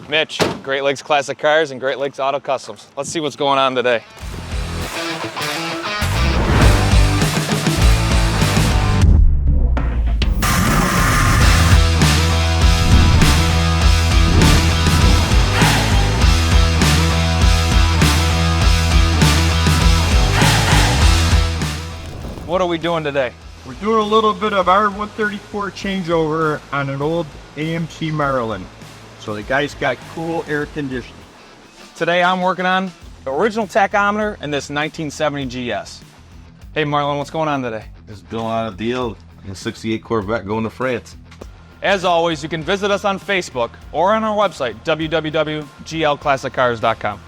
Mitch, Great Lakes Classic Cars and Great Lakes Auto Customs. Let's see what's going on today. What are we doing today? We're doing a little bit of R134 changeover on an old AMC Maryland. So the guy's got cool air conditioning. Today I'm working on the original tachometer and this 1970 GS. Hey Marlon, what's going on today? Just doing on a deal in a 68 Corvette going to France. As always, you can visit us on Facebook or on our website, www.glclassiccars.com.